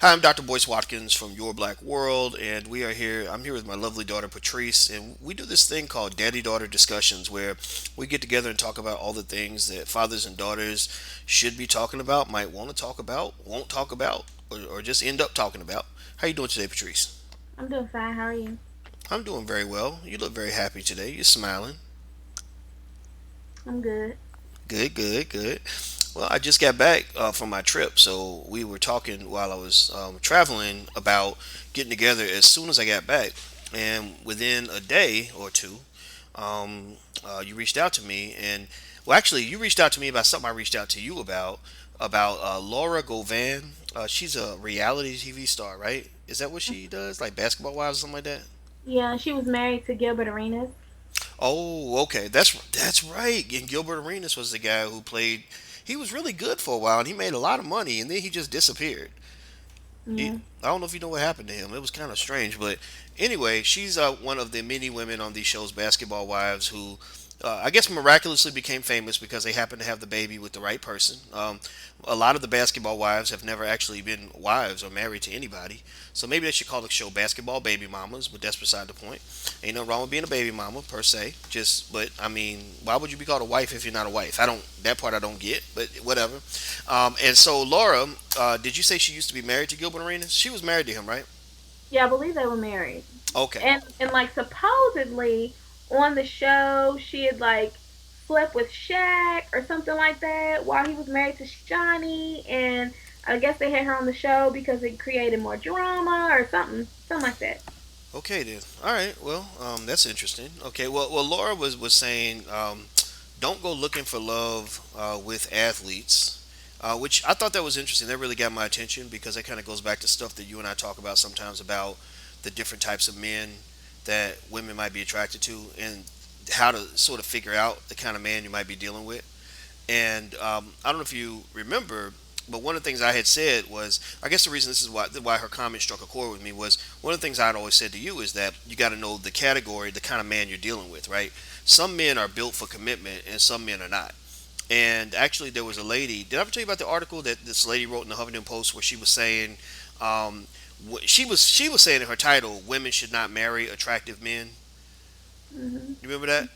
Hi, I'm Dr. Boyce Watkins from Your Black World, and we are here. I'm here with my lovely daughter Patrice, and we do this thing called Daddy Daughter Discussions where we get together and talk about all the things that fathers and daughters should be talking about, might want to talk about, won't talk about, or just end up talking about. How you doing today, Patrice? I'm doing fine. How are you? I'm doing very well. You look very happy today. You're smiling. I'm good. Good, good, good. Well, I just got back from my trip, so we were talking while I was traveling about getting together as soon as I got back. And within a day or two, you reached out to me, and well, actually, you reached out to me about something I reached out to you about Laura Govan. She's a reality TV star, right? Is that what she does, like Basketball Wives or something like that? Yeah, she was married to Gilbert Arenas. Oh, okay. That's right. And Gilbert Arenas was the guy who played. He was really good for a while, and he made a lot of money, and then he just disappeared. Yeah. I don't know if you know what happened to him. It was kind of strange, but anyway, she's one of the many women on these shows, Basketball Wives, who I guess miraculously became famous because they happened to have the baby with the right person. A lot of the Basketball Wives have never actually been wives or married to anybody, so maybe they should call the show Basketball Baby Mamas. But that's beside the point. Ain't no wrong with being a baby mama per se. Just, but I mean, why would you be called a wife if you're not a wife? I don't. That part I don't get. But whatever. And so Laura, did you say she used to be married to Gilbert Arenas? She was married to him, right? Yeah, I believe they were married. Okay. And like supposedly on the show she had like slept with Shaq or something like that while he was married to Shawnee, and I guess they had her on the show because it created more drama or something. Something like that. Okay then. All right. Well, that's interesting. Okay. Well, Laura was saying, don't go looking for love with athletes, which I thought that was interesting. That really got my attention because that kind of goes back to stuff that you and I talk about sometimes about the different types of men that women might be attracted to and how to sort of figure out the kind of man you might be dealing with. And I don't know if you remember, but one of the things I had said was, I guess the reason this is why her comment struck a chord with me was one of the things I'd always said to you is that you got to know the category, the kind of man you're dealing with, right? Some men are built for commitment, and some men are not. And actually, there was a lady. Did I ever tell you about the article that this lady wrote in the Huffington Post where she was saying, um, she was saying in her title, "Women should not marry attractive men." Mhm. You remember that?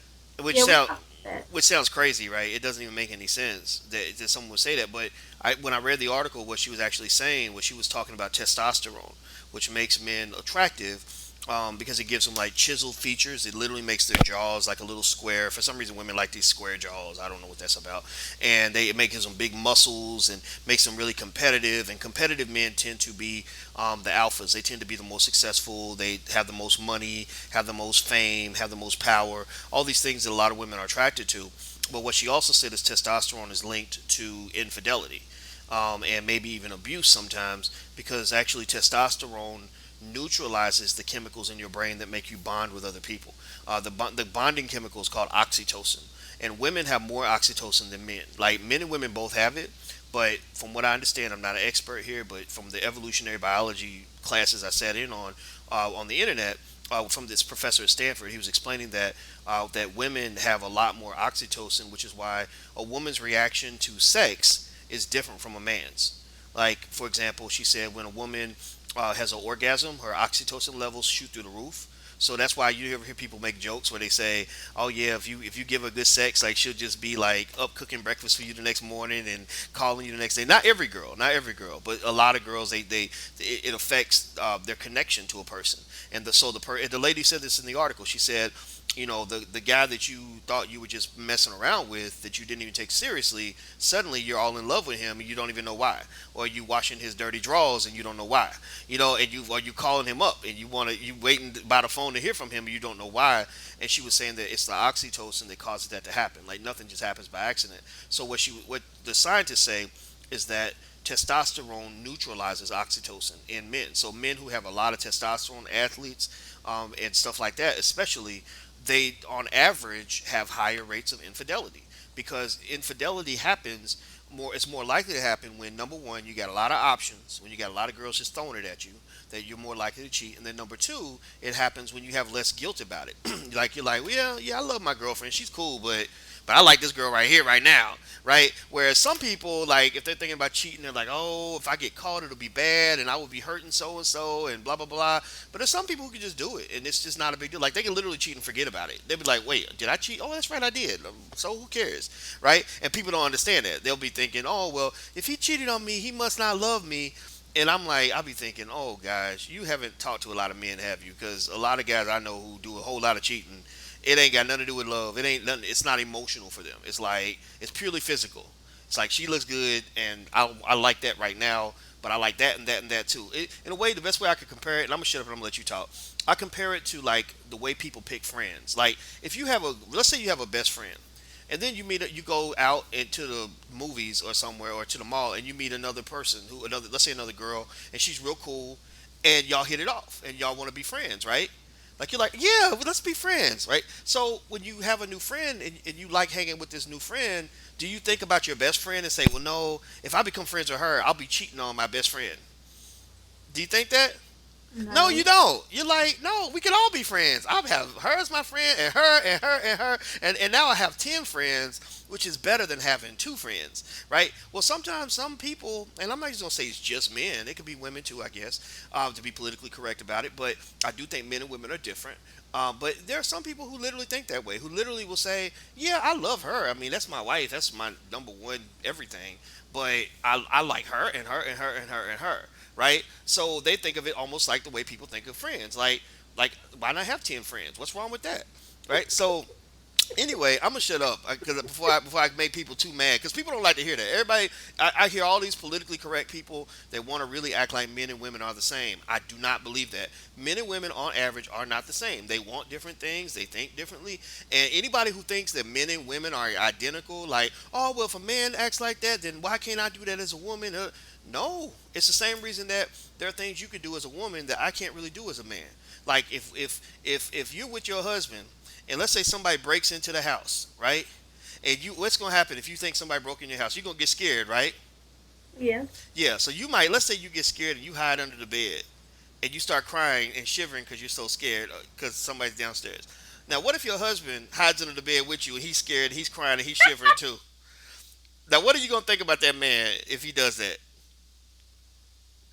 Which Yeah, we sound talked about that. which sounds crazy, right? It doesn't even make any sense that someone would say that. But when I read the article, what she was actually saying was she was talking about testosterone, which makes men attractive because it gives them like chiseled features. It literally makes their jaws like a little square. For some reason, women like these square jaws. I don't know what that's about. And it makes them big muscles and makes them really competitive. And competitive men tend to be the alphas. They tend to be the most successful. They have the most money, have the most fame, have the most power. All these things that a lot of women are attracted to. But what she also said is testosterone is linked to infidelity and maybe even abuse sometimes because actually testosterone neutralizes the chemicals in your brain that make you bond with other people. The bonding chemical is called oxytocin, and women have more oxytocin than men. Like men and women both have it, but from what I understand, I'm not an expert here, but from the evolutionary biology classes I sat in on the internet, from this professor at Stanford, he was explaining that women have a lot more oxytocin, which is why a woman's reaction to sex is different from a man's. Like, for example, she said when a woman has an orgasm, her oxytocin levels shoot through the roof. So that's why you ever hear people make jokes where they say, "Oh yeah, if you give her good sex, like she'll just be like up cooking breakfast for you the next morning and calling you the next day." Not every girl, but a lot of girls, it affects their connection to a person. And the lady said this in the article. She said, the guy that you thought you were just messing around with, that you didn't even take seriously, suddenly you're all in love with him and you don't even know why, or you washing his dirty drawers and you don't know why, and you calling him up and you waiting by the phone to hear from him and you don't know why. And she was saying that it's the oxytocin that causes that to happen. Like nothing just happens by accident. So what the scientists say is that testosterone neutralizes oxytocin in men. So men who have a lot of testosterone, athletes, and stuff like that, especially, they on average have higher rates of infidelity because infidelity happens more. It's more likely to happen when number one, you got a lot of options, when you got a lot of girls just throwing it at you, that you're more likely to cheat. And then number two, it happens when you have less guilt about it. Like you're like, well, yeah, I love my girlfriend, she's cool, but I like this girl right here, right now, right? Whereas some people, like, if they're thinking about cheating, they're like, oh, if I get caught, it'll be bad, and I will be hurting so and so, and blah blah blah. But there's some people who can just do it, and it's just not a big deal. Like, they can literally cheat and forget about it. They'll be like, wait, did I cheat? Oh, that's right, I did. So who cares, right? And people don't understand that. They'll be thinking, oh, well, if he cheated on me, he must not love me. And I'm like, I'll be thinking, oh gosh, you haven't talked to a lot of men, have you? Because a lot of guys I know who do a whole lot of cheating, it ain't got nothing to do with love. It ain't nothing. It's not emotional for them. It's like it's purely physical. It's like she looks good, and I like that right now, but I like that and that and that too. In a way, the best way I could compare it, and I'm gonna shut up and I'm gonna let you talk. I compare it to like the way people pick friends. Like if you have a, let's say you have a best friend, and then you go out into the movies or somewhere or to the mall and you meet another person who another, let's say another girl, and she's real cool, and y'all hit it off and y'all want to be friends, right? Like you're like, yeah, well, let's be friends, right? So when you have a new friend and you like hanging with this new friend, do you think about your best friend and say, well, no, if I become friends with her, I'll be cheating on my best friend? Do you think that? No, you No. don't. You're like, no, we can all be friends. I'll have her as my friend, and her, and her, and her, and now I have 10 friends, which is better than having two friends, right? Well, sometimes some people, and I'm not just gonna say it's just men. It could be women too, I guess, to be politically correct about it. But I do think men and women are different. But there are some people who literally think that way, who literally will say, "Yeah, I love her. I mean, that's my wife. That's my number one everything. But I like her and her and her and her and her." Right? So they think of it almost like the way people think of friends. Like why not have 10 friends? What's wrong with that? Right? So anyway, I'm gonna shut up because before I make people too mad, because people don't like to hear that. Everybody, I hear all these politically correct people that want to really act like men and women are the same. I do not believe that. Men and women, on average, are not the same. They want different things. They think differently. And anybody who thinks that men and women are identical, like, oh well, if a man acts like that, then why can't I do that as a woman? No, it's the same reason that there are things you can do as a woman that I can't really do as a man. Like if you're with your husband and let's say somebody breaks into the house, right? And you, what's gonna happen if you think somebody broke in your house? You're gonna get scared, right? Yeah. Yeah. So you might, let's say you get scared and you hide under the bed and you start crying and shivering because you're so scared because somebody's downstairs. Now, what if your husband hides under the bed with you and he's scared, he's crying, and he's shivering too? Now, what are you gonna think about that man if he does that?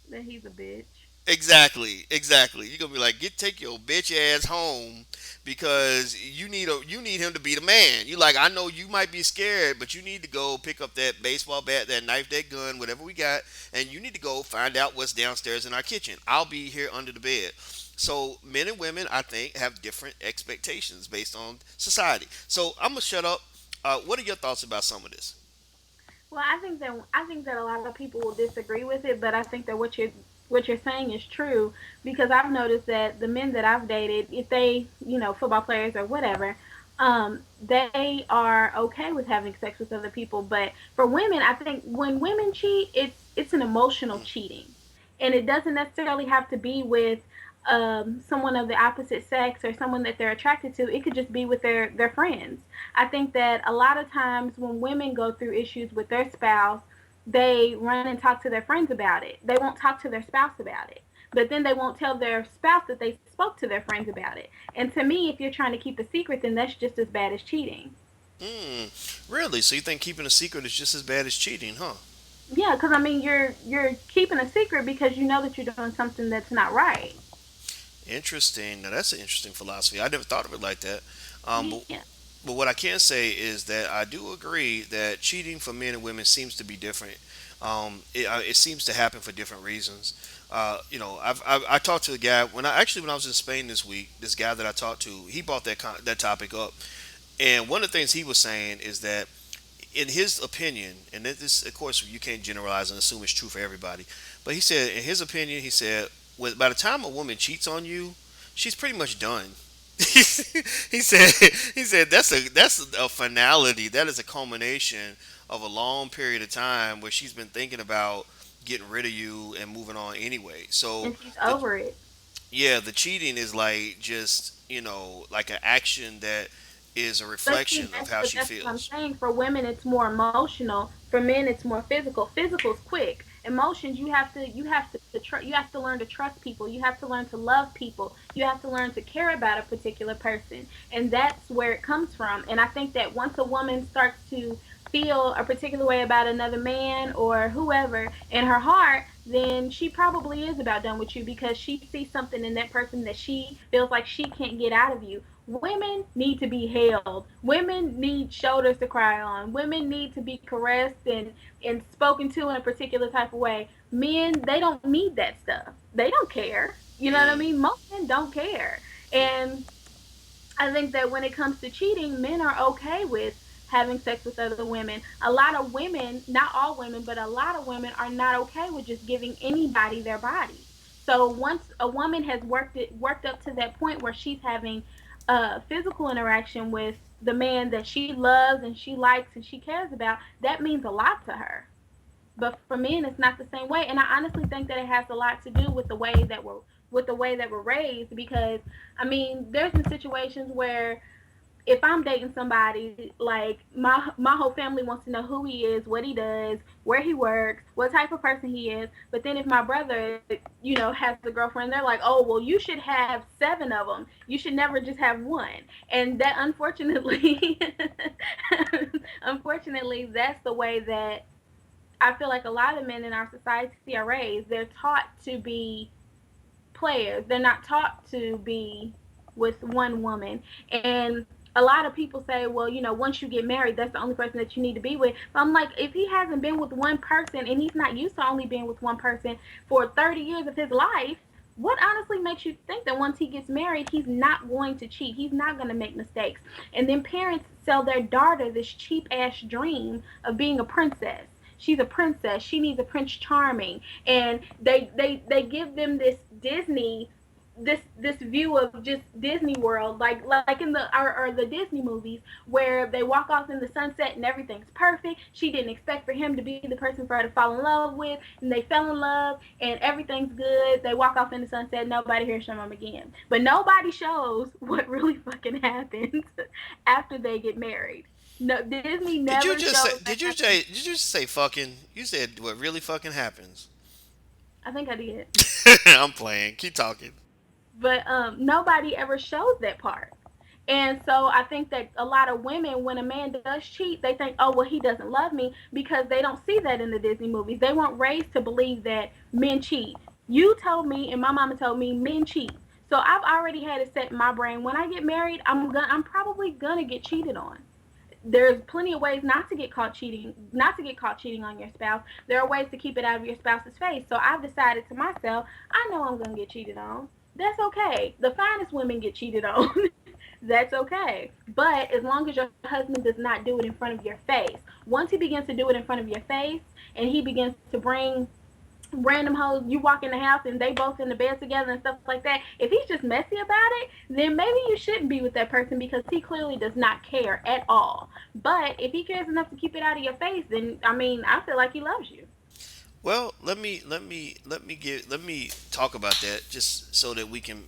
That he's a bitch. Exactly, exactly. You're gonna be like, get take your bitch ass home because you need him to be the man. You like, I know you might be scared, but you need to go pick up that baseball bat, that knife, that gun, whatever we got, and you need to go find out what's downstairs in our kitchen. I'll be here under the bed. So men and women, I think, have different expectations based on society. So I'm gonna shut up. What are your thoughts about some of this? Well, I think that a lot of people will disagree with it, but I think that what you're saying is true because I've noticed that the men that I've dated, if they, football players or whatever, they are okay with having sex with other people. But for women, I think when women cheat, it's an emotional cheating, and it doesn't necessarily have to be with someone of the opposite sex or someone that they're attracted to. It could just be with their friends. I think that a lot of times when women go through issues with their spouse, they run and talk to their friends about it. They won't talk to their spouse about it. But then they won't tell their spouse that they spoke to their friends about it. And to me, if you're trying to keep a secret, then that's just as bad as cheating. Hmm. Really? So you think keeping a secret is just as bad as cheating, huh? Yeah, because I mean, you're keeping a secret because you know that you're doing something that's not right. Interesting. Now that's an interesting philosophy. I never thought of it like that. Um, but, Yeah. but what I can say is that I do agree that cheating for men and women seems to be different. It seems to happen for different reasons. I talked to a guy when I was in Spain this week. This guy that I talked to, he brought that topic up, and one of the things he was saying is that in his opinion, and this, of course, you can't generalize and assume it's true for everybody, but he said, in his opinion, he said, by the time a woman cheats on you, she's pretty much done. he said, that's a finality. That is a culmination of a long period of time where she's been thinking about getting rid of you and moving on anyway. So And she's the over it. yeah, the cheating is like just like an action that is a But see, reflection of that's how but she that's what I'm feels. saying. For women, it's more emotional. For men, it's more physical. Physical is quick. emotions, you have to learn to trust people, you have to learn to love people, you have to learn to care about a particular person, and that's where it comes from. And I think that once a woman starts to feel a particular way about another man or whoever in her heart, then she probably is about done with you because she sees something in that person that she feels like she can't get out of you. Women need to be held. Women need shoulders to cry on. Women need to be caressed and spoken to in a particular type of way. Men, they don't need that stuff. They don't care. You know what I Mm, mean? Most men don't care. And I think that when it comes to cheating, men are okay with having sex with other women. A lot of women, not all women, but a lot of women are not okay with just giving anybody their body. So once a woman has worked up to that point where she's having physical interaction with the man that she loves and she likes and she cares about, that means a lot to her. But for men, it's not the same way, and I honestly think that it has a lot to do with the way that we're raised. Because I mean, there's been situations where if I'm dating somebody, like my whole family wants to know who he is, what he does, where he works, what type of person he is. But then if my brother, has a girlfriend, they're like, oh, well, you should have 7 of them. You should never just have one. And that, unfortunately, unfortunately, that's the way that I feel like a lot of men in our society are raised. They're taught to be players. They're not taught to be with one woman. And a lot of people say, well, once you get married, that's the only person that you need to be with. But I'm like, if he hasn't been with one person and he's not used to only being with one person for 30 years of his life, what honestly makes you think that once he gets married, he's not going to cheat? He's not going to make mistakes. And then parents sell their daughter this cheap ass dream of being a princess. She's a princess. She needs a Prince Charming, and they give them this view of just Disney World, like in the or the Disney movies, where they walk off in the sunset and everything's perfect. She didn't expect for him to be the person for her to fall in love with, and they fell in love, and everything's good. They walk off in the sunset. Nobody hears from them again. But nobody shows what really fucking happens after they get married. No, Disney did never you just say? shows that Did you happen. say? Did you just say fucking? You said what really fucking happens. I think I did. I'm playing. Keep talking. But nobody ever shows that part. And so I think that a lot of women, when a man does cheat, they think, oh, well, he doesn't love me, because they don't see that in the Disney movies. They weren't raised to believe that men cheat. You told me, and my mama told me, men cheat. So I've already had it set in my brain. When I get married, I'm probably gonna get cheated on. There's plenty of ways not to get caught cheating on your spouse. There are ways to keep it out of your spouse's face. So I've decided to myself, I know I'm going to get cheated on. That's okay. The finest women get cheated on. That's okay. But as long as your husband does not do it in front of your face, once he begins to do it in front of your face, and he begins to bring random hoes, you walk in the house and they both in the bed together and stuff like that, if he's just messy about it, then maybe you shouldn't be with that person, because he clearly does not care at all. But if he cares enough to keep it out of your face, then I mean, I feel like he loves you. Well, let me talk about that just so that we can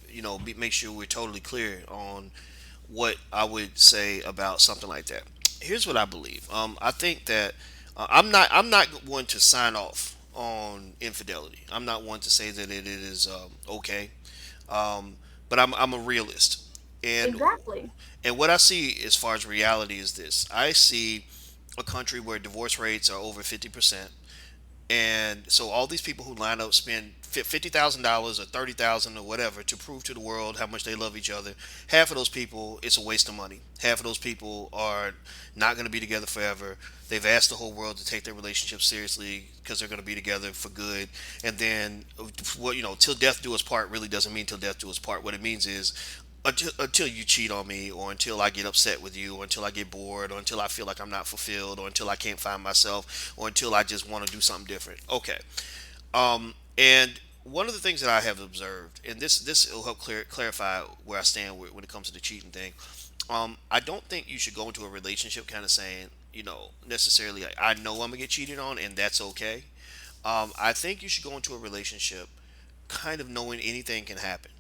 make sure we're totally clear on what I would say about something like that. Here's what I believe. I think that I'm not one to sign off on infidelity. I'm not one to say that it is okay. Um, but I'm a realist, and Exactly. what I see as far as reality is this: I see a country where divorce rates are over 50%. And so all these people who line up spend $50,000 or 30,000 or whatever to prove to the world how much they love each other. Half of those people, it's a waste of money. Half of those people are not going to be together forever. They've asked the whole world to take their relationship seriously because they're going to be together for good. And then, till death do us part really doesn't mean till death do us part. What it means is until you cheat on me, or until I get upset with you, or until I get bored, or until I feel like I'm not fulfilled, or until I can't find myself, or until I just want to do something different. Okay. And one of the things that I have observed, and this will help clarify where I stand when it comes to the cheating thing. I don't think you should go into a relationship kind of saying, necessarily like, I know I'm gonna get cheated on, and that's okay. I think you should go into a relationship kind of knowing anything can happen.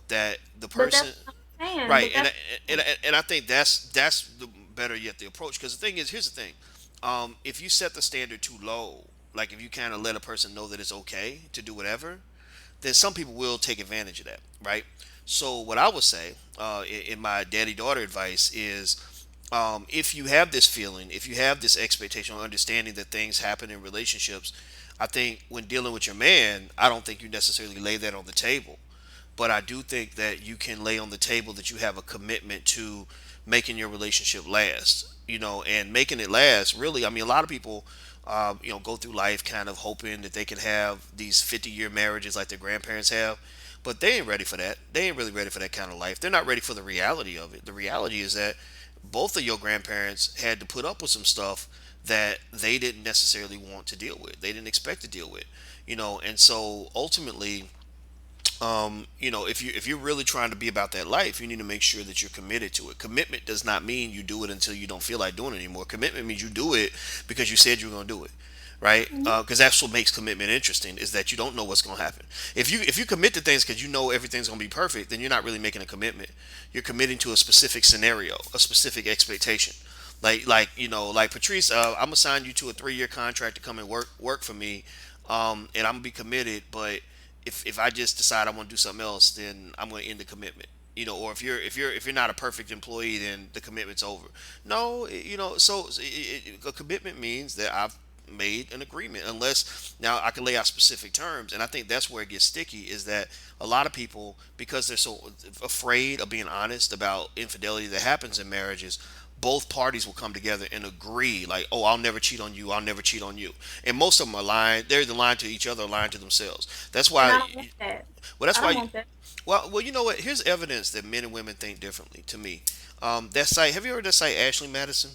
That the But person. that's what I'm saying. Right, But and that's and and I think that's the better yet the approach. Because the thing is, here's the thing: if you set the standard too low, like if you kind of let a person know that it's okay to do whatever, then some people will take advantage of that, right? So what I would say, in my daddy daughter advice is, if you have this feeling, if you have this expectation or understanding that things happen in relationships, I think when dealing with your man, I don't think you necessarily lay that on the table. But I do think that you can lay on the table that you have a commitment to making your relationship last, and making it last. Really, I mean, a lot of people, go through life kind of hoping that they can have these 50-year marriages like their grandparents have, but they ain't ready for that. They ain't really ready for that kind of life. They're not ready for the reality of it. The reality is that both of your grandparents had to put up with some stuff that they didn't necessarily want to deal with. They didn't expect to deal with, and so ultimately, if you're really trying to be about that life, you need to make sure that you're committed to it. Commitment does not mean you do it until you don't feel like doing it anymore. Commitment means you do it because you said you were going to do it, right? Hmm. Because that's what makes commitment interesting, is that you don't know what's going to happen. If you commit to things because you know everything's going to be perfect, then you're not really making a commitment. You're committing to a specific scenario, a specific expectation. Like Patrice, I'm gonna sign you to a 3-year contract to come and work for me, and I'm gonna be committed. But if I just decide I want to do something else, then I'm going to end the commitment. Or if you're not a perfect employee, then the commitment's over. No, a commitment means that I've made an agreement. Unless now I can lay out specific terms, and I think that's where it gets sticky. Is that a lot of people, because they're so afraid of being honest about infidelity that happens in marriages, both parties will come together and agree, like, oh, I'll never cheat on you, I'll never cheat on you. And most of them are lying. They're either lying to each other or lying to themselves. That's And why. I don't want that. Well, that's I don't why. want that. Well, you know what? Here's evidence that men and women think differently. To me, that site. Have you heard that site, Ashley Madison?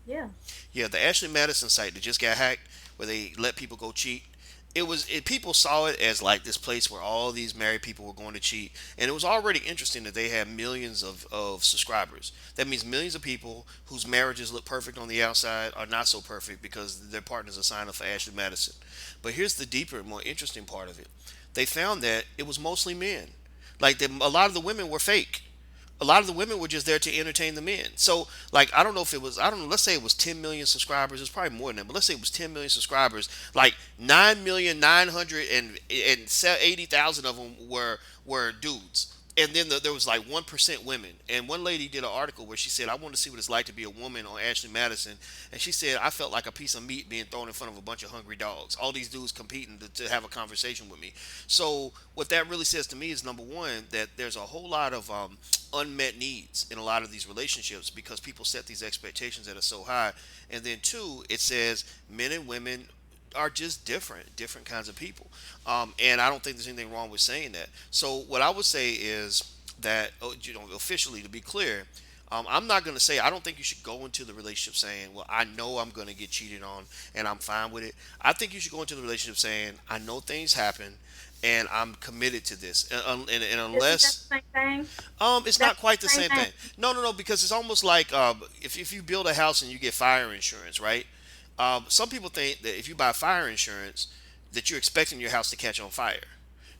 Yeah. Yeah, the Ashley Madison site that just got hacked, where they let people go cheat. People saw it as like this place where all these married people were going to cheat, and it was already interesting that they had millions of subscribers. That means millions of people whose marriages look perfect on the outside are not so perfect because their partners are signed up for Ashley Madison. But here's the deeper, more interesting part of it. They found that it was mostly men. Like a lot of the women were fake. A lot of the women were just there to entertain the men. So, like, I don't know if it was, I don't know, let's say it was 10 million subscribers. It's probably more than that, but let's say it was 10 million subscribers. Like, 9,980,000 of them were dudes. And then there was like 1% women. And one lady did an article where she said, I wanted to see what it's like to be a woman on Ashley Madison. And she said, I felt like a piece of meat being thrown in front of a bunch of hungry dogs. All these dudes competing to have a conversation with me. So, what that really says to me is, number one, that there's a whole lot of unmet needs in a lot of these relationships because people set these expectations that are so high. And then, two, it says men and women are just different kinds of people. And I don't think there's anything wrong with saying that. So what I would say is that, officially, to be clear, I'm not going to say, I don't think you should go into the relationship saying, well, I know I'm going to get cheated on and I'm fine with it. I think you should go into the relationship saying, I know things happen and I'm committed to this. And Isn't that unless the same thing? it's That's not quite the the same same thing. thing. No, because it's almost like, if you build a house and you get fire insurance, right? Some people think that if you buy fire insurance, that you're expecting your house to catch on fire.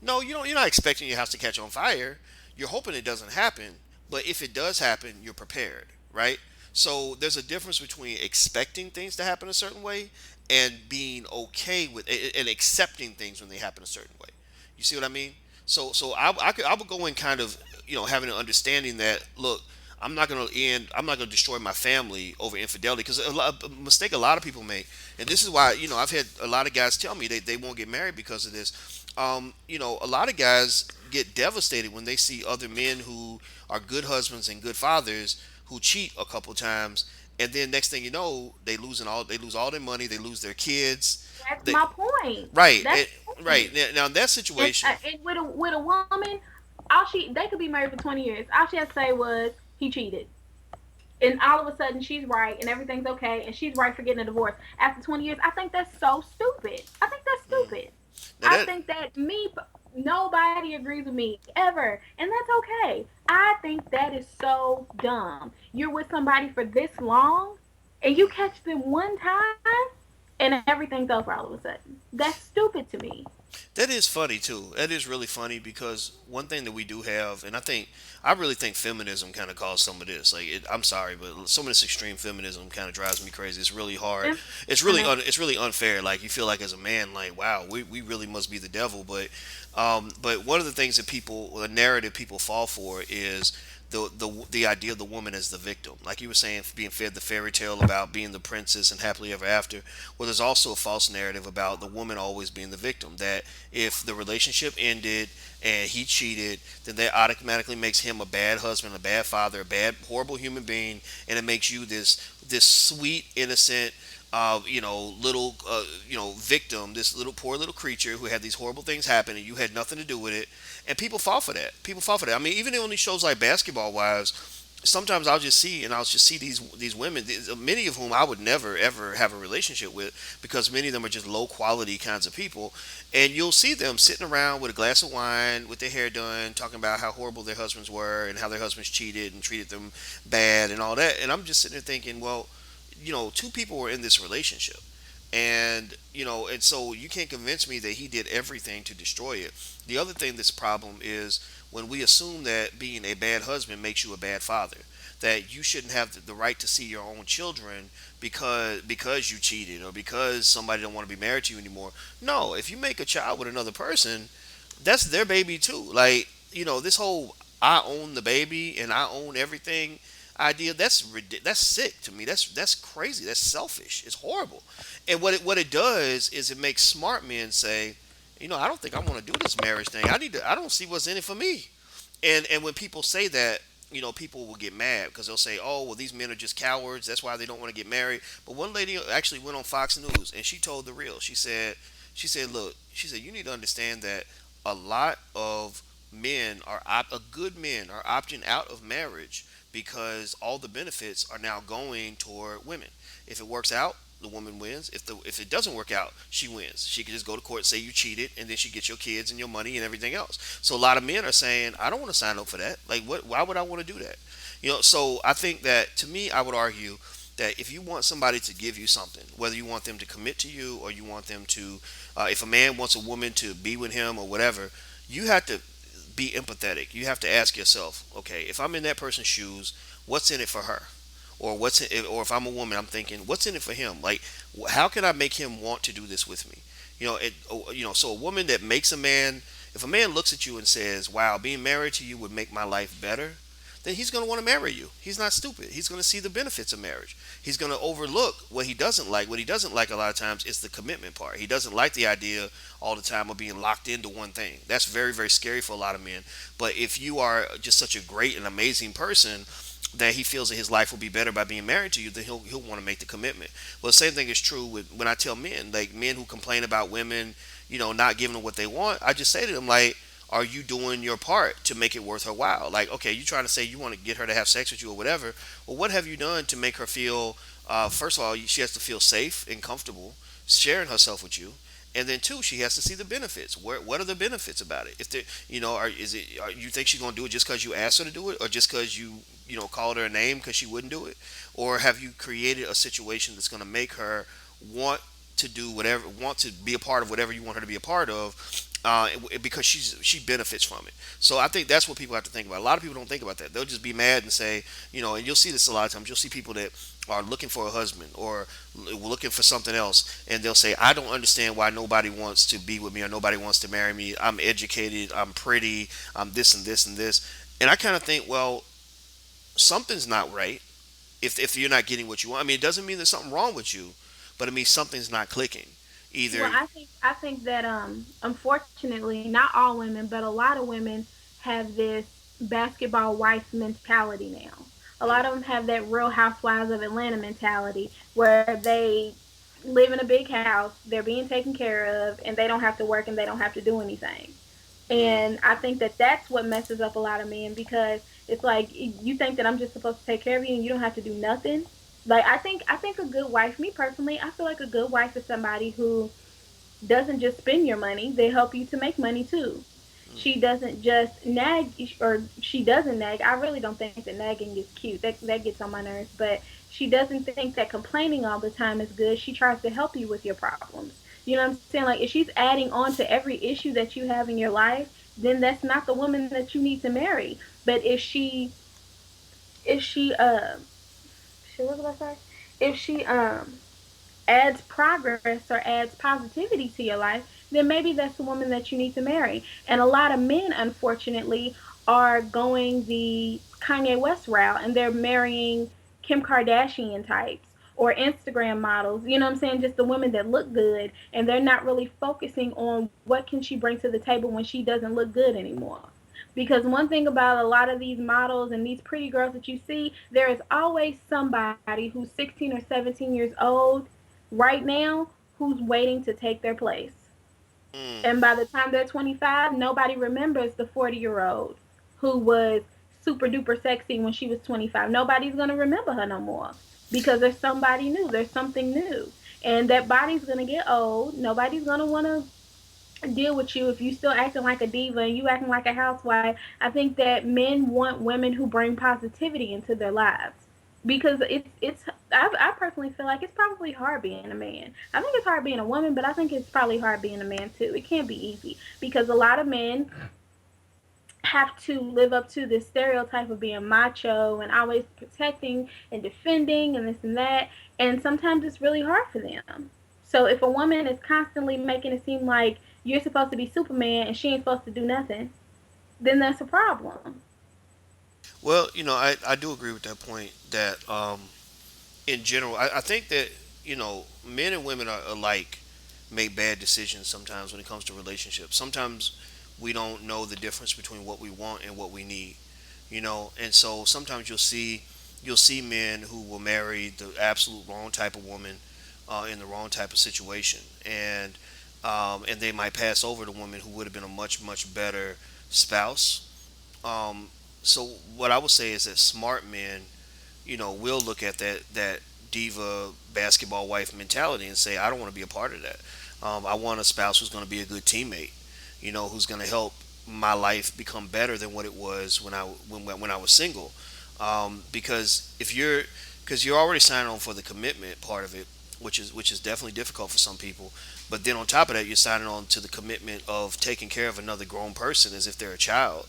No, you don't. You're not expecting your house to catch on fire. You're hoping it doesn't happen. But if it does happen, you're prepared, right? So there's a difference between expecting things to happen a certain way and being okay with and accepting things when they happen a certain way. You see what I mean? I would go in kind of, having an understanding that, look, I'm not going to destroy my family over infidelity, because a mistake a lot of people make, and this is why, I've had a lot of guys tell me they won't get married because of this. A lot of guys get devastated when they see other men who are good husbands and good fathers who cheat a couple times, and then next thing you know, they lose all their money, they lose their kids. That's They my point. right That's the right point. now in that situation. And with a woman, all she they could be married for 20 years. All she had to say was he cheated, and all of a sudden she's right and everything's okay, and she's right for getting a divorce after 20 years. I think that's so stupid. I think that's Mm. stupid. Now I that think that nobody agrees with me ever, and that's okay. I think that is so dumb. You're with somebody for this long, and you catch them one time, and everything's over all of a sudden. That's stupid to me. That is funny too. That is really funny because one thing that we do have, and I really think feminism kind of caused some of this. I'm sorry, but some of this extreme feminism kind of drives me crazy. It's really hard. Yeah, I know. It's really unfair. Like you feel like as a man, like wow, we really must be the devil. But one of the things that the narrative people fall for is the idea of the woman as the victim. Like you were saying, being fed the fairy tale about being the princess and happily ever after. Well, there's also a false narrative about the woman always being the victim. That if the relationship ended and he cheated, then that automatically makes him a bad husband, a bad father, a bad, horrible human being, and it makes you this sweet, innocent, little, victim, this little poor little creature who had these horrible things happen, and you had nothing to do with it. And people fall for that. People fall for that. I mean, even on these shows like Basketball Wives, sometimes I'll just see these women, many of whom I would never ever have a relationship with, because many of them are just low quality kinds of people, and you'll see them sitting around with a glass of wine, with their hair done, talking about how horrible their husbands were and how their husbands cheated and treated them bad and all that. And I'm just sitting there thinking, well, two people were in this relationship, and so you can't convince me that he did everything to destroy it. The other thing that's a problem is when we assume that being a bad husband makes you a bad father, that you shouldn't have the right to see your own children because you cheated or because somebody don't want to be married to you anymore. No, if you make a child with another person, that's their baby too. Like, this whole I own the baby and I own everything idea, that's sick to me. That's crazy. That's selfish. It's horrible. And what it does is it makes smart men say, I don't think I want to do this marriage thing. I don't see what's in it for me. And when people say that, people will get mad because they'll say, "Oh, well, these men are just cowards. That's why they don't want to get married." But one lady actually went on Fox News and she told the real. Look, she said, you need to understand that a lot of good men are opting out of marriage because all the benefits are now going toward women. If it works out, the woman wins. If it doesn't work out, she wins. She can just go to court, say you cheated, and then she gets your kids and your money and everything else. So a lot of men are saying, I don't want to sign up for that. Like, what? Why would I want to do that? So I think that, to me, I would argue that if you want somebody to give you something, whether you want them to commit to you or you want them to, if a man wants a woman to be with him or whatever, you have to be empathetic. You have to ask yourself, okay, if I'm in that person's shoes, what's in it for her? Or if I'm a woman, I'm thinking, what's in it for him? Like, how can I make him want to do this with me? So a woman that makes a man, if a man looks at you and says, "Wow, being married to you would make my life better," then he's going to want to marry you. He's not stupid. He's going to see the benefits of marriage. He's going to overlook what he doesn't like. What he doesn't like a lot of times is the commitment part. He doesn't like the idea all the time of being locked into one thing. That's very, very scary for a lot of men. But if you are just such a great and amazing person that he feels that his life will be better by being married to you, then he'll want to make the commitment. Well, the same thing is true with when I tell men, like men who complain about women, not giving them what they want. I just say to them, like, are you doing your part to make it worth her while? Like, okay, you trying to say you want to get her to have sex with you or whatever. Well, what have you done to make her feel? First of all, she has to feel safe and comfortable sharing herself with you. And then two, she has to see the benefits. What are the benefits about it? If they, you think she's gonna do it just because you asked her to do it, or just because called her a name because she wouldn't do it, or have you created a situation that's gonna make her want to do whatever, want to be a part of whatever you want her to be a part of, because she benefits from it. So I think that's what people have to think about. A lot of people don't think about that. They'll just be mad and say, and you'll see this a lot of times. You'll see people that are looking for a husband or looking for something else, and they'll say, I don't understand why nobody wants to be with me or nobody wants to marry me. I'm educated, I'm pretty, I'm this and this and this. And I kind of think, well, something's not right if you're not getting what you want. I mean, it doesn't mean there's something wrong with you, but it means something's not clicking. Well, Either. I think that unfortunately not all women, but a lot of women have this basketball wife mentality now. A lot of them have that Real Housewives of Atlanta mentality where they live in a big house, they're being taken care of, and they don't have to work and they don't have to do anything. Mm, And I think that that's what messes up a lot of men because it's like you think that I'm just supposed to take care of you and you don't have to do nothing. Like I think a good wife, me personally, I feel like a good wife is somebody who doesn't just spend your money, they help you to make money too. mm. She doesn't just nag, or she doesn't nag. I really don't think that nagging is cute. That gets on my nerves. But she doesn't think that complaining all the time is good. She tries to help you with your problems. You know what I'm saying? Like if she's adding on to every issue that you have in your life, then that's not the woman that you need to marry. But if she what was I say? If she adds progress or adds positivity to your life, then maybe that's the woman that you need to marry. And a lot of men, unfortunately, are going the Kanye West route and they're marrying Kim Kardashian types or Instagram models, you know what I'm saying? Just the women that look good, and they're not really focusing on what can she bring to the table when she doesn't look good anymore. Because one thing about a lot of these models and these pretty girls that you see, there is always somebody who's 16 or 17 years old right now who's waiting to take their place. Mm. And by the time they're 25, nobody remembers the 40-year-old who was super duper sexy when she was 25. Nobody's going to remember her no more because there's somebody new, there's something new. And that body's going to get old. Nobody's going to want to deal with you if you still acting like a diva and you acting like a housewife. I think that men want women who bring positivity into their lives because I personally feel like it's probably hard being a man. I think it's hard being a woman, but I think it's probably hard being a man too. It can't be easy because a lot of men have to live up to this stereotype of being macho and always protecting and defending and this and that. And sometimes it's really hard for them. So if a woman is constantly making it seem like you're supposed to be Superman and she ain't supposed to do nothing, then that's a problem. Well, I do agree with that point that in general, I think that, men and women are alike make bad decisions sometimes when it comes to relationships. Sometimes we don't know the difference between what we want and what we need, and so sometimes you'll see men who will marry the absolute wrong type of woman in the wrong type of situation, and they might pass over the woman who would have been a much better spouse. So what I would say is that smart men, will look at that diva basketball wife mentality and say, I don't want to be a part of that. I want a spouse who's going to be a good teammate, who's going to help my life become better than what it was when I was single. Because because you're already signing on for the commitment part of it, which is definitely difficult for some people. But then on top of that, you're signing on to the commitment of taking care of another grown person as if they're a child.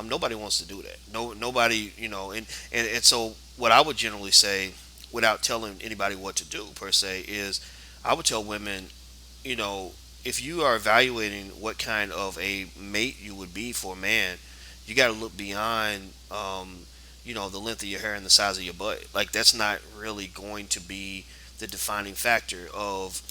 Nobody wants to do that. Nobody, and so what I would generally say, without telling anybody what to do per se, is I would tell women, you know, if you are evaluating what kind of a mate you would be for a man, you got to look beyond, the length of your hair and the size of your butt. Like that's not really going to be the defining factor of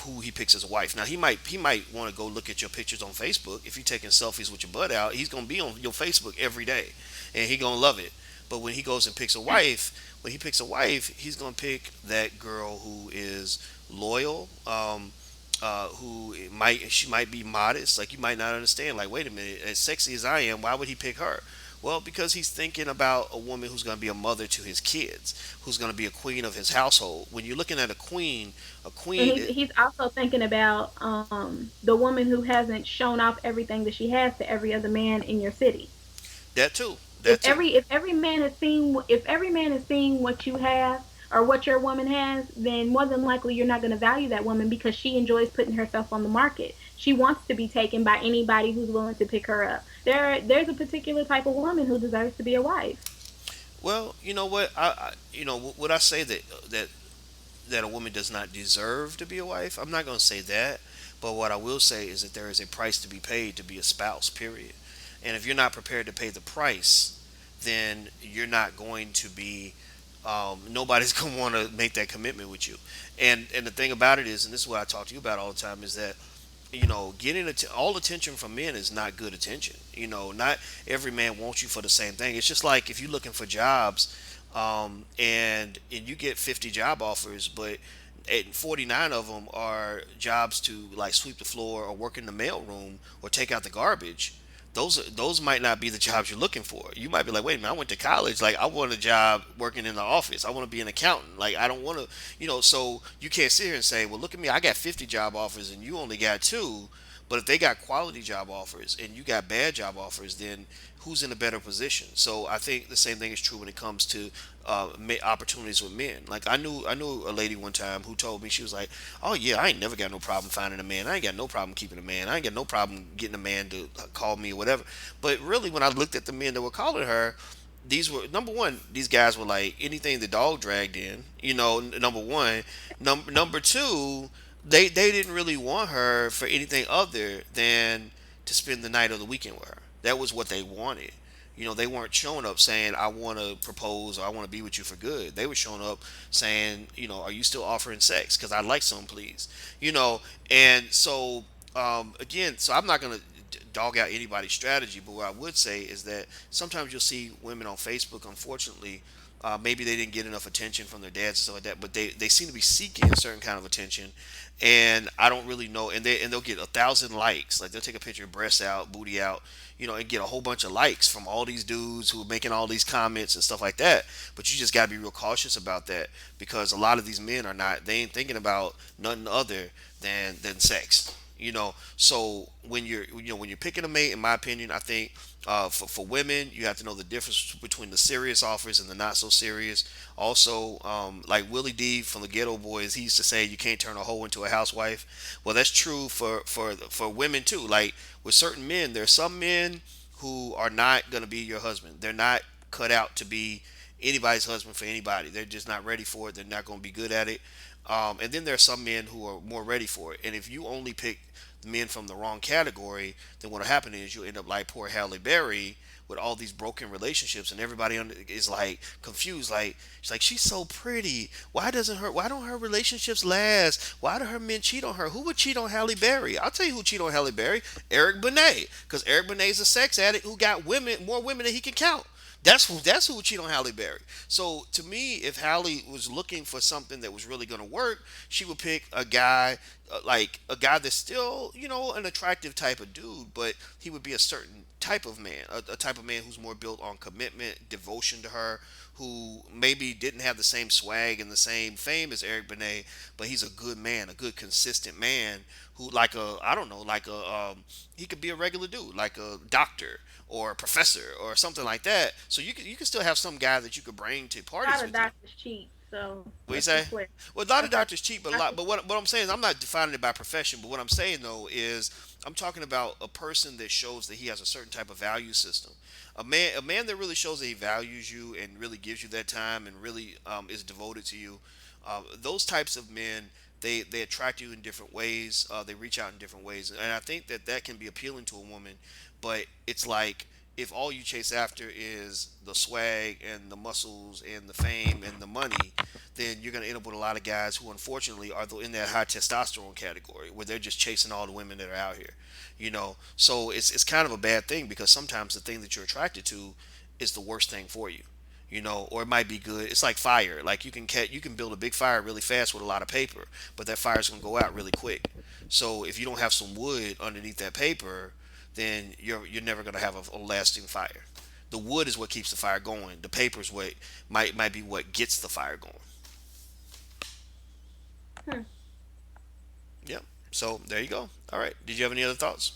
who he picks as a wife. Now he might want to go look at your pictures on Facebook. If you're taking selfies with your butt out, he's gonna be on your Facebook every day, and he gonna love it. But when he goes and picks a wife, he's gonna pick that girl who is loyal, who she might be modest. Like you might not understand. Like wait a minute, as sexy as I am, why would he pick her? Well, because he's thinking about a woman who's going to be a mother to his kids, who's going to be a queen of his household. When you're looking at a And queen, he's also thinking about the woman who hasn't shown off everything that she has to every other man in your city. that too, If that too. every man has seen if every man has seen what you have or what your woman has, then more than likely you're not going to value that woman because she enjoys putting herself on the market. She wants to be taken by anybody who's willing to pick her up. There's a particular type of woman who deserves to be a wife. Well, you know what? Would I say that a woman does not deserve to be a wife? I'm not going to say that, but what I will say is that there is a price to be paid to be a spouse. Period. And if you're not prepared to pay the price, then you're not going to be. Nobody's going to want to make that commitment with you. And the thing about it is, and this is what I talk to you about all the time, is that getting all attention from men is not good attention. Not every man wants you for the same thing. It's just like if you're looking for jobs, and you get 50 job offers, but 49 of them are jobs to like sweep the floor or work in the mail room or take out the garbage. Those might not be the jobs you're looking for. You might be like, wait a minute, I went to college. Like, I want a job working in the office. I want to be an accountant. Like, I don't want to, so you can't sit here and say, well, look at me. I got 50 job offers and you only got two. But if they got quality job offers and you got bad job offers, then who's in a better position? So I think the same thing is true when it comes to opportunities with men. Like I knew a lady one time who told me, she was like, "Oh yeah, I ain't never got no problem finding a man. I ain't got no problem keeping a man. I ain't got no problem getting a man to call me or whatever." But really, when I looked at the men that were calling her, these were, number one, these guys were like anything the dog dragged in, number one. Number two, they didn't really want her for anything other than to spend the night or the weekend with her. That was what they wanted. They weren't showing up saying, "I want to propose," or "I want to be with you for good." They were showing up saying, "Are you still offering sex? Because I'd like some, please." And so, again, so I'm not gonna dog out anybody's strategy, but what I would say is that sometimes you'll see women on Facebook, unfortunately, maybe they didn't get enough attention from their dads and stuff like that, but they seem to be seeking a certain kind of attention, and I don't really know. And they'll get 1,000 likes. Like they'll take a picture of breasts out, booty out, and get a whole bunch of likes from all these dudes who are making all these comments and stuff like that. But you just gotta be real cautious about that, because a lot of these men are not. They ain't thinking about nothing other than sex. So when you're picking a mate, in my opinion, I think for women, you have to know the difference between the serious offers and the not so serious. Also, like Willie D from the Ghetto Boys, he used to say you can't turn a hoe into a housewife. Well, that's true for women too. Like with certain men, there's some men who are not going to be your husband. They're not cut out to be anybody's husband for anybody. They're just not ready for it. They're not going to be good at it. And then there are some men who are more ready for it. And if you only pick men from the wrong category, then what'll happen is you'll end up like poor Halle Berry with all these broken relationships, and everybody is like confused. Like she's so pretty. Why don't her relationships last? Why do her men cheat on her? Who would cheat on Halle Berry? I'll tell you who cheat on Halle Berry. Eric Benet, because Eric Benet's a sex addict who got more women than he can count. That's who would cheat on Halle Berry. So to me, if Halle was looking for something that was really going to work, she would pick a guy, like a guy that's still, an attractive type of dude, but he would be a certain type of man, a type of man who's more built on commitment, devotion to her, who maybe didn't have the same swag and the same fame as Eric Benet, but he's a good man, a good consistent man who, like I don't know, he could be a regular dude, like a doctor or a professor or something like that. So you can still have some guy that you could bring to A parties lot of with you. doctors cheat, so What you let's be say? clear. Well, a lot I of said doctors cheat, but a lot. doctors. But what I'm saying is, I'm not defining it by profession. But what I'm saying though is, I'm talking about a person that shows that he has a certain type of value system. A man that really shows that he values you and really gives you that time and really is devoted to you. Those types of men, they attract you in different ways. They reach out in different ways, and I think that can be appealing to a woman. But it's like, if all you chase after is the swag and the muscles and the fame and the money, then you're going to end up with a lot of guys who, unfortunately, are in that high testosterone category where they're just chasing all the women that are out here. So it's kind of a bad thing, because sometimes the thing that you're attracted to is the worst thing for you. Or it might be good. It's like fire. Like you can build a big fire really fast with a lot of paper, but that fire's gonna go out really quick. So if you don't have some wood underneath that paper, then you're never gonna have a lasting fire. The wood is what keeps the fire going. The paper is what might be what gets the fire going. Hmm. Yep. So there you go. All right. Did you have any other thoughts?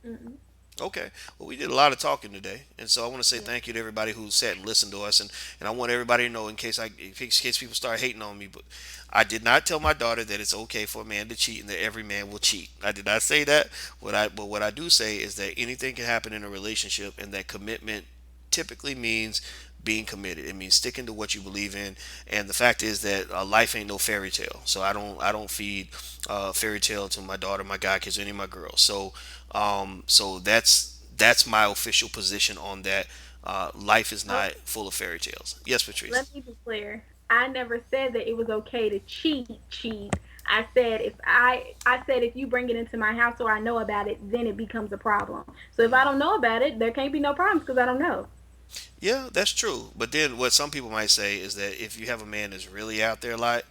Mm-mm. Okay. Well, we did a lot of talking today, and so I want to say Yeah. thank you to everybody who sat and listened to us, and I want everybody to know, in case people start hating on me, but I did not tell my daughter that it's okay for a man to cheat and that every man will cheat. I did not say that. What I do say is that anything can happen in a relationship, and that commitment typically means being committed. It means sticking to what you believe in. And the fact is that life ain't no fairy tale. So I don't feed fairy tale to my daughter, my guy kids, or any of my girls. So that's my official position on that. Life is Oh, not full of fairy tales. Yes, Patrice. let me be clear. I never said that it was okay to cheat. I said if you bring it into my house or I know about it, then it becomes a problem. So if I don't know about it, there can't be no problems because I don't know. Yeah, that's true. But then what some people might say is that if you have a man that's really out there a lot,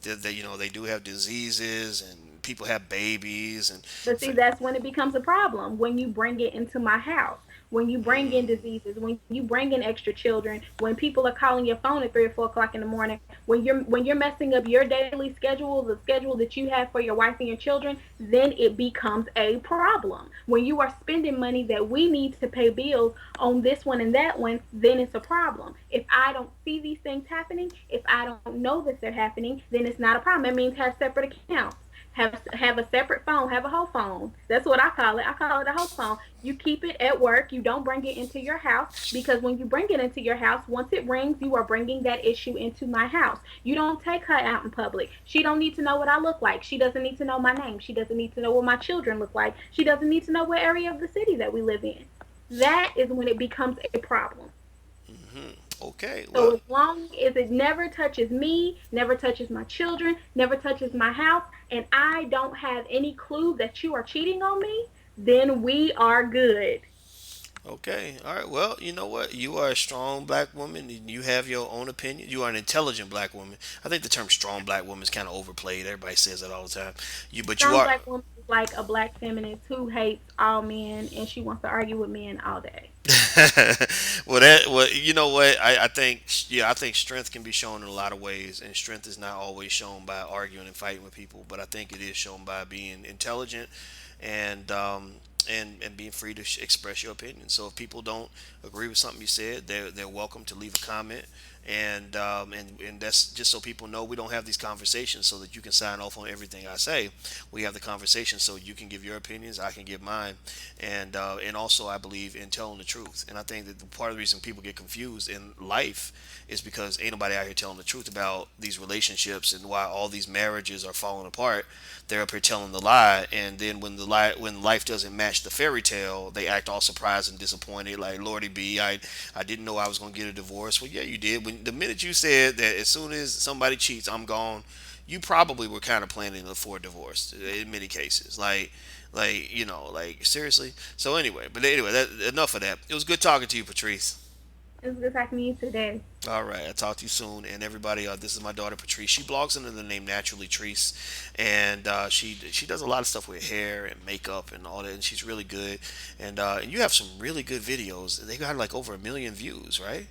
that they do have diseases and people have babies and But see, that's when it becomes a problem. When you bring it into my house, when you bring in diseases, when you bring in extra children, when people are calling your phone at 3 or 4 o'clock in the morning, when you're messing up your daily schedule, the schedule that you have for your wife and your children, then it becomes a problem. When you are spending money that we need to pay bills on this one and that one, then it's a problem. If I don't see these things happening, if I don't know that they're happening, then it's not a problem. That means have separate accounts. Have a separate phone, have a whole phone. That's what I call it. I call it a whole phone. You keep it at work. You don't bring it into your house, because when you bring it into your house, once it rings, you are bringing that issue into my house. You don't take her out in public. She don't need to know what I look like. She doesn't need to know my name. She doesn't need to know what my children look like. She doesn't need to know what area of the city that we live in. That is when it becomes a problem. okay, So well, as long as it never touches me, never touches my children, never touches my house, and I don't have any clue that you are cheating on me, then we are good. okay, all right. Well, you know what? You are a strong black woman, and you have your own opinion. You are an intelligent black woman. I think the term "strong black woman" is kind of overplayed. Everybody says that all the time. But you Strong are. black woman is like a black feminist who hates all men and she wants to argue with men all day. Well, you know what? I think, yeah, I think strength can be shown in a lot of ways, and strength is not always shown by arguing and fighting with people, but I think it is shown by being intelligent and and being free to express your opinion. So if people don't agree with something you said, they're welcome to leave a comment. And that's just so people know we don't have these conversations so that you can sign off on everything I say. We have the conversation so you can give your opinions, I can give mine, and also I believe in telling the truth. And I think that the part of the reason people get confused in life is because ain't nobody out here telling the truth about these relationships and why all these marriages are falling apart. They're up here telling the lie, and then when life doesn't match the fairy tale, they act all surprised and disappointed. Like, Lordy B, I didn't know I was gonna get a divorce. Well, yeah, you did. When the minute you said that as soon as somebody cheats, I'm gone, you probably were kind of planning for a divorce in many cases. Like seriously. So anyway, but anyway, enough of that. It was good talking to you, Patrice. It was good talking to you today. All right, I'll talk to you soon. And everybody, this is my daughter Patrice. She blogs under the name Naturally Treese, and she does a lot of stuff with hair and makeup and all that. And she's really good. And you have some really good videos. They got like over 1 million views, right?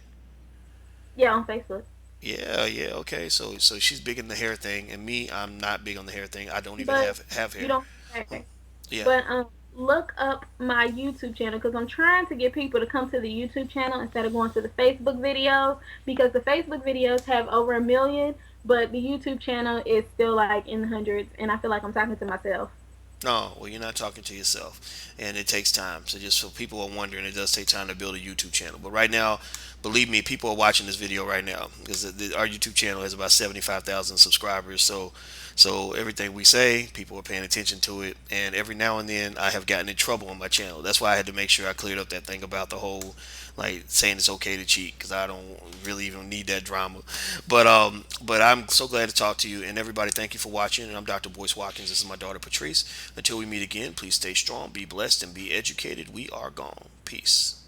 Yeah, on Facebook. Yeah, yeah. Okay, so she's big in the hair thing, and me, I'm not big on the hair thing. I don't even But have you hair. don't say. Yeah. But look up my YouTube channel, because I'm trying to get people to come to the YouTube channel instead of going to the Facebook videos, because the Facebook videos have over 1 million, but the YouTube channel is still like in the hundreds, and I feel like I'm talking to myself. No, well, you're not talking to yourself, and it takes time. So just so people are wondering, it does take time to build a YouTube channel. But right now, believe me, people are watching this video right now because our YouTube channel has about 75,000 subscribers. So everything we say, people are paying attention to it, and every now and then I have gotten in trouble on my channel. That's why I had to make sure I cleared up that thing about the whole like saying it's okay to cheat because I don't really even need that drama. But I'm so glad to talk to you and everybody. Thank you for watching. And I'm Dr. Boyce Watkins. This is my daughter Patrice. Until we meet again, please stay strong, be blessed, and be educated. We are gone. Peace.